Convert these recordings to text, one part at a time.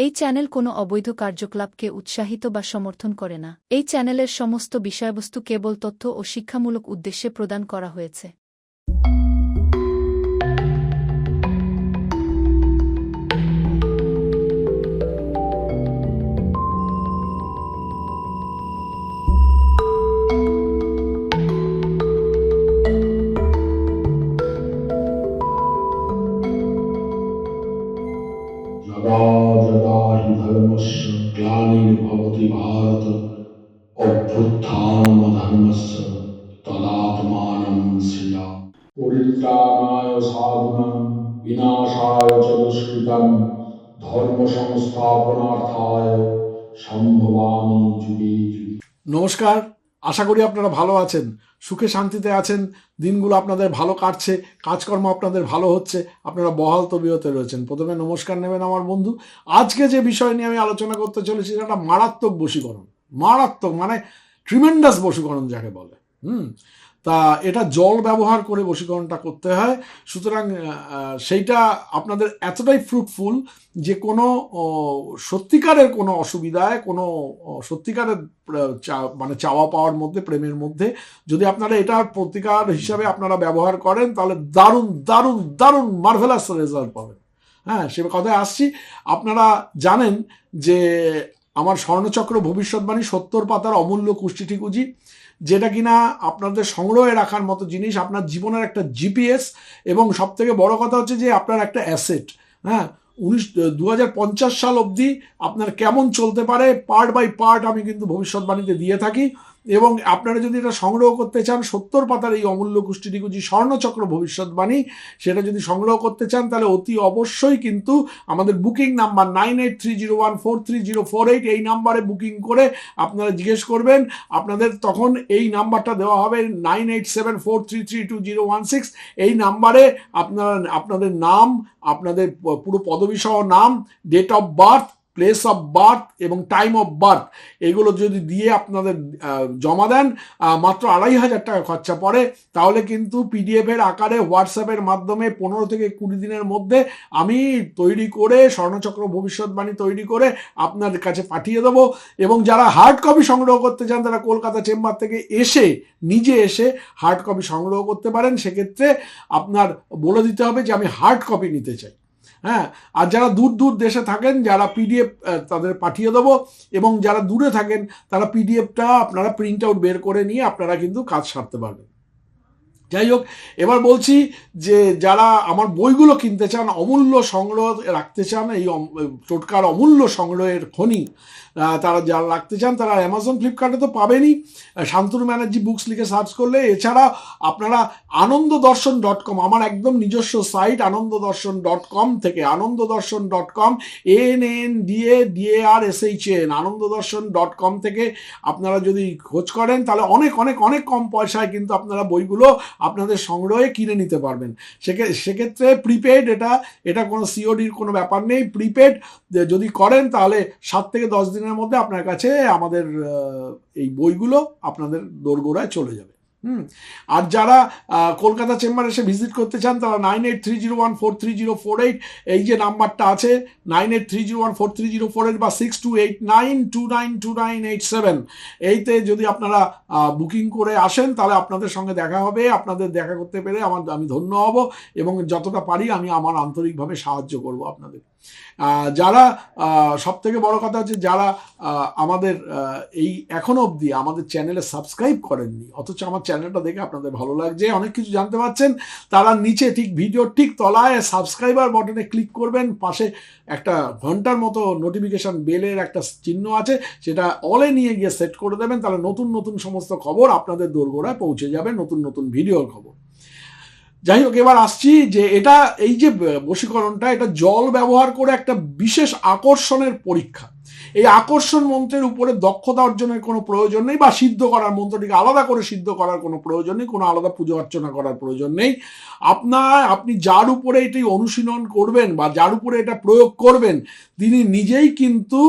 এই চ্যানেল কোনো অবৈধ কার্যকলাপকে উৎসাহিত বা সমর্থন করে না। এই চ্যানেলের সমস্ত বিষয়বস্তু কেবল তথ্য ও শিক্ষামূলক উদ্দেশ্যে প্রদান করা হয়েছে। यदा यदा हि धर्मस्य ग्लानिर्भवति भारत अभ्युत्थानमधर्मस्य तदात्मानं सृजामि। परित्राणाय साधूनां विनाशाय च दुष्कृतां धर्म संस्थापनार्थाय সম্ভবামি যুগে যুগে। নমস্কার, আশা করি আপনারা ভালো আছেন, সুখে শান্তিতে আছেন, দিনগুলো আপনাদের ভালো কাটছে, কাজকর্ম আপনাদের ভালো হচ্ছে, আপনারা বহাল তবিয়তে রয়েছেন। প্রথমে নমস্কার নেবেন আমার বন্ধু। আজকে যে বিষয় নিয়ে আমি আলোচনা করতে চলেছি সেটা মারাত্মক বশীকরণ। মারাত্মক মানে ট্রিমেন্ডাস বশীকরণ যাকে বলে। তা এটা জল ব্যবহার করে বশীকরণটা করতে হয়। সুতরাং সেইটা আপনাদের এতটাই ফ্রুটফুল যে কোনো সত্যিকারের কোনো অসুবিধায়, কোনো সত্যিকারের মানে চাওয়া পাওয়ার মধ্যে, প্রেমের মধ্যে যদি আপনারা এটার প্রতিকার হিসাবে আপনারা ব্যবহার করেন তাহলে দারুণ দারুণ দারুণ মার্ভেলাস রেজাল্ট পাবেন। হ্যাঁ, সে কথায় আসছি। আপনারা জানেন যে আমার স্বর্ণচক্র ভবিষ্যৎবাণী 70 পাতার অমূল্য কুষ্টিঠিকুজি, যেটা কিনা আপনাদের সংগ্রহে রাখার মতো জিনিস, আপনার জীবনের একটা জিপিএস, এবং সব থেকে বড় কথা হচ্ছে যে আপনার একটা অ্যাসেট। হ্যাঁ, 2050 সাল অবধি আপনার কেমন চলতে পারে পার্ট বাই পার্ট আমি কিন্তু ভবিষ্যৎবাণীতে দিয়ে থাকি। এবং আপনারা যদি এটা সংগ্রহ করতে চান, 70 পাতার এই অমূল্য কুষ্টিঠিকুজি স্বর্ণচক্র ভবিষ্যৎবাণী, সেটা যদি সংগ্রহ করতে চান তাহলে অতি অবশ্যই কিন্তু আমাদের বুকিং নাম্বার 9830143048 এই নাম্বারে বুকিং করে আপনারা জিজ্ঞেস করবেন। আপনাদের তখন এই নাম্বারটা দেওয়া হবে 9874332016। এই নাম্বারে আপনাদের নাম, আপনাদের পুরো পদবিসহ নাম, date of birth, place of birth এবং টাইম অফ বার্থ, এগুলো যদি দিয়ে আপনাদের জমা দেন, মাত্র 2500 টাকা খরচা পড়ে। তাহলে কিন্তু পিডিএফের আকারে হোয়াটসঅ্যাপের মাধ্যমে 15 থেকে 20 দিনের মধ্যে আমি তৈরি করে স্বর্ণচক্র ভবিষ্যৎবাণী তৈরি করে আপনাদের কাছে পাঠিয়ে দেবো। এবং যারা হার্ড কপি সংগ্রহ করতে চান তারা কলকাতা চেম্বার থেকে নিজে এসে হার্ড কপি সংগ্রহ করতে পারেন। সেক্ষেত্রে আপনার বলে দিতে হবে যে আমি হার্ড কপি নিতে চাই। হ্যাঁ, আর যারা দূর দূর দেশে থাকেন, যারা পিডিএফ তাদের পাঠিয়ে দেবো, এবং যারা দূরে থাকেন তারা পিডিএফটা আপনারা প্রিন্ট আউট বের করে নিয়ে আপনারা কিন্তু কাজ সারতে পারবেন। যাই হোক, এবার বলছি যে যারা আমার বইগুলো কিনতে চান, অমূল্য সংগ্রহ রাখতে চান, এই টোটকার অমূল্য সংগ্রহের খনি তারা যারা রাখতে চান তারা অ্যামাজন, ফ্লিপকার্টে তো পাবেনই, শান্তনু ব্যানার্জি বুকস লিখে সার্চ করলে। এছাড়া আপনারা আনন্দদর্শন.com, আমার একদম নিজস্ব সাইট আনন্দদর্শন.com থেকে, আনন্দদর্শন.com ANNDADARSHN আনন্দদর্শন.com থেকে আপনারা যদি খোঁজ করেন তাহলে অনেক অনেক অনেক কম পয়সায় কিন্তু আপনারা বইগুলো আপনাদের সংগ্রহে কিনে নিতে পারবেন। সেক্ষেত্রে প্রিপেড, এটা কোনো সিওডির কোনো ব্যাপার নেই। প্রিপেড যদি করেন তাহলে 7 থেকে 10 দিনের মধ্যে আপনার কাছে আমাদের এই বইগুলো আপনাদের দোরগোড়ায় চলে যাবে। আর যারা কলকাতা চেম্বার এসে ভিজিট করতে চান তারা 9830143048 এই যে নাম্বারটা আছে 9830143048 বা 6289292987 এইতে যদি আপনারা বুকিং করে আসেন তাহলে আপনাদের সঙ্গে দেখা হবে। আপনাদের দেখা করতে পেরে আমি ধন্য হব, এবং যতটা পারি আমি আমার আন্তরিকভাবে সাহায্য করব আপনাদের। যারা সব থেকে বড় কথা হচ্ছে যারা আমাদের এই এখনো অবধি আমাদের চ্যানেলে সাবস্ক্রাইব করেননি, অথচ আমার চ্যানেলটা দেখে আপনাদের ভালো লাগছে, অনেক কিছু জানতে পারছেন, তারা নিচে ঠিক ভিডিওর ঠিক তলায় সাবস্ক্রাইবার বাটনে ক্লিক করবেন। পাশে একটা ঘন্টার মতো নোটিফিকেশন বেলের একটা চিহ্ন আছে, সেটা অলে নিয়ে গিয়ে সেট করে দেবেন। তাহলে নতুন নতুন সমস্ত খবর আপনাদের দোরগোড়ায় পৌঁছে যাবে, নতুন নতুন ভিডিওর খবর। যাই হোক, এবার আসছি যে এই যে বশীকরণটা, এটা জল ব্যবহার করে একটা বিশেষ আকর্ষণের পরীক্ষা। এই আকর্ষণ মন্ত্রের উপরে দক্ষতা অর্জনের কোনো প্রয়োজন নেই, বা সিদ্ধ করার মন্ত্রটিকে আলাদা করে সিদ্ধ করার কোনো প্রয়োজন নেই, কোনো আলাদা পুজো অর্চনা করার প্রয়োজন নেই। আপনি যার উপরে এটি অনুশীলন করবেন বা যার উপরে এটা প্রয়োগ করবেন, তিনি নিজেই কিন্তু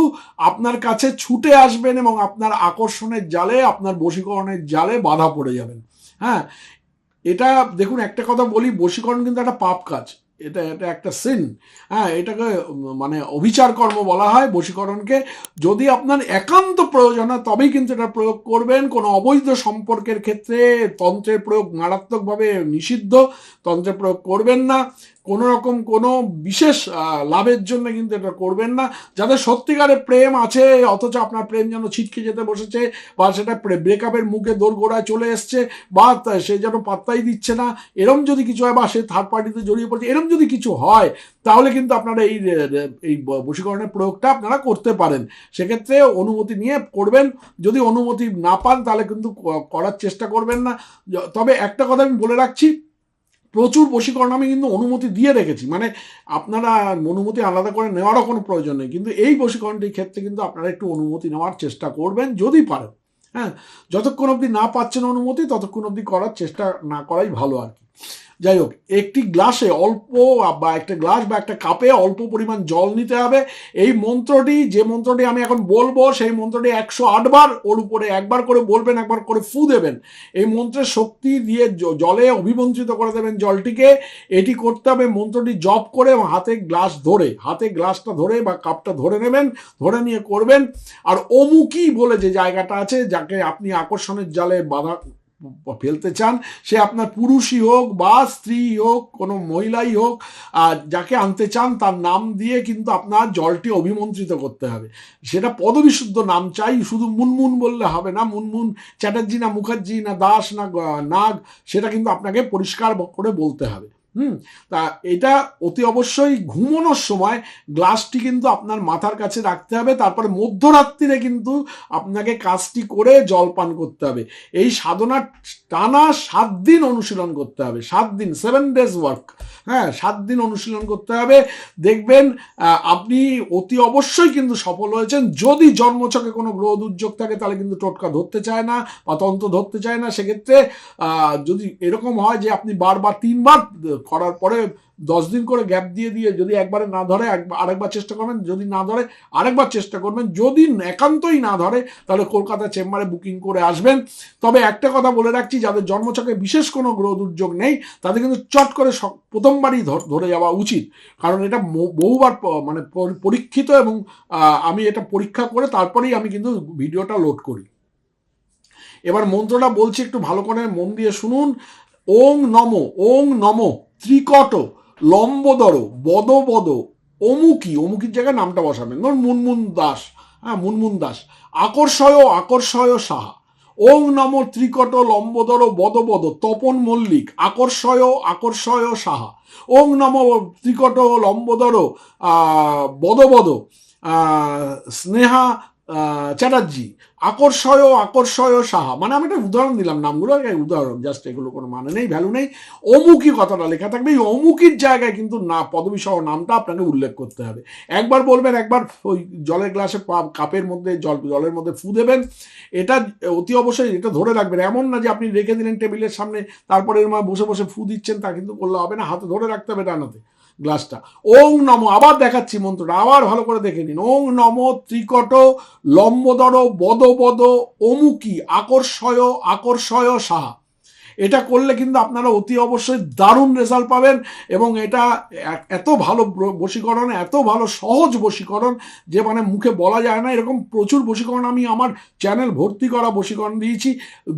আপনার কাছে ছুটে আসবেন এবং আপনার আকর্ষণের জালে, আপনার বশীকরণের জালে বাধা পড়ে যাবেন। হ্যাঁ, এটা দেখুন, একটা কথা বলি, বশীকরণ কিন্তু একটা পাপ কাজ। এটা এটা একটা সিন। হ্যাঁ, এটাকে মানে অভিচার কর্ম বলা হয় বশীকরণকে। যদি আপনার একান্ত প্রয়োজন হয় তবেই কিন্তু এটা প্রয়োগ করবেন। কোনো অবৈধ সম্পর্কের ক্ষেত্রে তন্ত্রের প্রয়োগ মারাত্মকভাবে নিষিদ্ধ, তন্ত্রের প্রয়োগ করবেন না। কোনো রকম কোনো বিশেষ লাভের জন্য কিন্তু এটা করবেন না। যাদের সত্যিকারের প্রেম আছে অথচ আপনার প্রেম যেন ছিটকে যেতে বসেছে, বা সেটা ব্রেকআপের মুখে দোরগোড়ায় চলে এসছে, বা সে যেন পাত্তাই দিচ্ছে না, এরম যদি কিছু হয়, বা সে থার্ড পার্টিতে জড়িয়ে পড়ছে, এরম যদি কিছু হয়, তাহলে কিন্তু আপনারা এই বশীকরণের প্রয়োগটা আপনারা করতে পারেন। সেক্ষেত্রে অনুমতি নিয়ে করবেন। যদি অনুমতি না পান তাহলে কিন্তু করার চেষ্টা করবেন না। তবে একটা কথা আমি বলে রাখছি, প্রচুর বশীকরণ আমি কিন্তু অনুমতি দিয়ে রেখেছি, মানে আপনারা অনুমতি আলাদা করে নেওয়ারও কোনো প্রয়োজন নেই, কিন্তু এই বশীকরণটির ক্ষেত্রে কিন্তু আপনারা একটু অনুমতি নেওয়ার চেষ্টা করবেন যদি পারেন। হ্যাঁ, যতক্ষণ অবধি না পাচ্ছেন অনুমতি ততক্ষণ অবধি করার চেষ্টা না করাই ভালো আর কি। যাই হোক, একটি গ্লাসে অল্প, বা একটা গ্লাস বা একটা কাপে অল্প পরিমাণ জল নিতে হবে। এই মন্ত্রটি, যে মন্ত্রটি আমি এখন বলবো, সেই মন্ত্রটি 108 বার, ওর উপরে একবার করে বলবেন, একবার করে ফু দেবেন। এই মন্ত্রের শক্তি দিয়ে জলে অভিমন্ত্রিত করে দেবেন জলটিকে। এটি করতে হবে মন্ত্রটি জপ করে, এবং হাতে গ্লাসটা ধরে বা কাপটা ধরে নেবেন, ধরে নিয়ে করবেন। আর অমুকি বলে যে জায়গাটা আছে, যাকে আপনি আকর্ষণের জালে বাধা ফেলতে চান, সে আপনার পুরুষই হোক বা স্ত্রী হোক, কোনো মহিলাই হোক, যাকে আনতে চান তার নাম দিয়ে কিন্তু আপনার জলটি অভিমন্ত্রিত করতে হবে। সেটা পদবিশুদ্ধ নাম চাই, শুধু মুনমুন বললে হবে না। মুনমুন চ্যাটার্জি না মুখার্জি না দাস না নাগ, সেটা কিন্তু আপনাকে পরিষ্কার করে বলতে হবে। তা এটা অতি অবশ্যই ঘুমানোর সময় গ্লাসটি কিন্তু আপনার মাথার কাছে রাখতে হবে। তারপরে মধ্যরাত্রিরে কিন্তু আপনাকে কাজটি করে জল পান করতে হবে। এই সাধনা টানা 7 দিন অনুশীলন করতে হবে। 7 দিন, 7 days ওয়ার্ক। হ্যাঁ, 7 দিন অনুশীলন করতে হবে। দেখবেন আপনি অতি অবশ্যই কিন্তু সফল হয়েছেন। যদি জন্মছকে কোনো গ্রহ দুর্যোগ থাকে তাহলে কিন্তু টোটকা ধরতে চায় না বা তন্ত্র ধরতে চায় না। সেক্ষেত্রে যদি এরকম হয় যে আপনি বারবার 3 বার করার পরে 10 দিন করে গ্যাপ দিয়ে দিয়ে যদি একবারে না ধরে আরেকবার চেষ্টা করবেন, যদি না ধরে আরেকবার চেষ্টা করবেন, যদি একান্তই না ধরে তাহলে কলকাতা চেম্বারে বুকিং করে আসবেন। তবে একটা কথা বলে রাখছি, যাদের জন্মছকে বিশেষ কোনো গ্রহ দুর্যোগ নেই তাদের কিন্তু চট করে প্রথমবারই ধরে যাওয়া উচিত, কারণ এটা বহুবার মানে পরীক্ষিত, এবং আমি এটা পরীক্ষা করে তারপরেই আমি কিন্তু ভিডিওটা লোড করি। এবার মন্ত্রটা বলছি, একটু ভালো করে মন দিয়ে শুনুন। ওং নমো ত্রিকট লম্বোদর বদ অমুকির জায়গায় নামটা বসাবেন, ধরুন মুনমুন দাস। হ্যাঁ, মুনমুন দাস। আকর্ষয় সাহা। ওং নম ত্রিকট লম্বোদর বদ তপন মল্লিক। আকর্ষয় সাহা। ওং নম ত্রিকট লম্বোদর বদ স্নেহা চ্যাটার্জি। আকর্ষয় সাহা। মানে আমি একটা উদাহরণ দিলাম, নামগুলো উদাহরণ, জাস্ট এগুলো কোনো মানে নেই, ভ্যালু নেই। অমুকি কথাটা লেখা থাকবে, এই অমুকির জায়গায় কিন্তু না পদবী সহ নামটা আপনাকে উল্লেখ করতে হবে। একবার বলবেন, একবার ওই জলের গ্লাসে কাপের মধ্যে জলের মধ্যে ফু দেবেন। এটা অতি অবশ্যই এটা ধরে রাখবেন। এমন না যে আপনি রেখে দিলেন টেবিলের সামনে, তারপরে বসে বসে ফু দিচ্ছেন, তা কিন্তু করলে হবে না। হাতে ধরে রাখতে হবে ডানাতে গ্লাসটা। ওং নম, আবার দেখাচ্ছি মন্ত্রটা, আবার ভালো করে দেখে নিন। ওং নম ত্রিকট লম্বোদর বদ অমুকি আকর্ষয় সাহা। এটা করলে কিন্তু আপনারা অতি অবশ্যই দারুণ রেজাল্ট পাবেন। এবং এটা এত ভালো বশীকরণ, এত ভালো সহজ বশীকরণ যে মানে মুখে বলা যায় না। এরকম প্রচুর বশীকরণ আমি আমার চ্যানেল ভর্তি করা বশীকরণ দিয়েছি।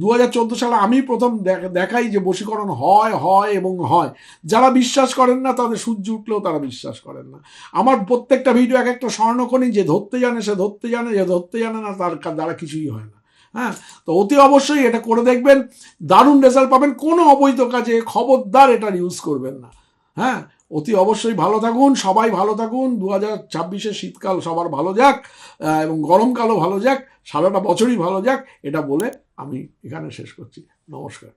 2014 সালে আমি প্রথম দেখাই যে বশীকরণ হয় এবং হয়। যারা বিশ্বাস করেন না, তাদের সূর্য উঠলেও তারা বিশ্বাস করেন না। আমার প্রত্যেকটা ভিডিও এক একটা স্বর্ণখনি, যে ধরতে জানে সে ধরতে জানে, যে ধরতে জানে না তার দ্বারা কিছুই হয় না। হ্যাঁ, তো অতি অবশ্যই এটা করে দেখবেন, দারুণ রেজাল্ট পাবেন। কোনো অবৈধ কাজে খবরদার এটার ইউজ করবেন না। হ্যাঁ, অতি অবশ্যই ভালো থাকুন, সবাই ভালো থাকুন। 2026 শীতকাল সবার ভালো যাক, এবং গরমকালও ভালো যাক, সারাটা বছরই ভালো যাক, এটা বলে আমি এখানে শেষ করছি। নমস্কার।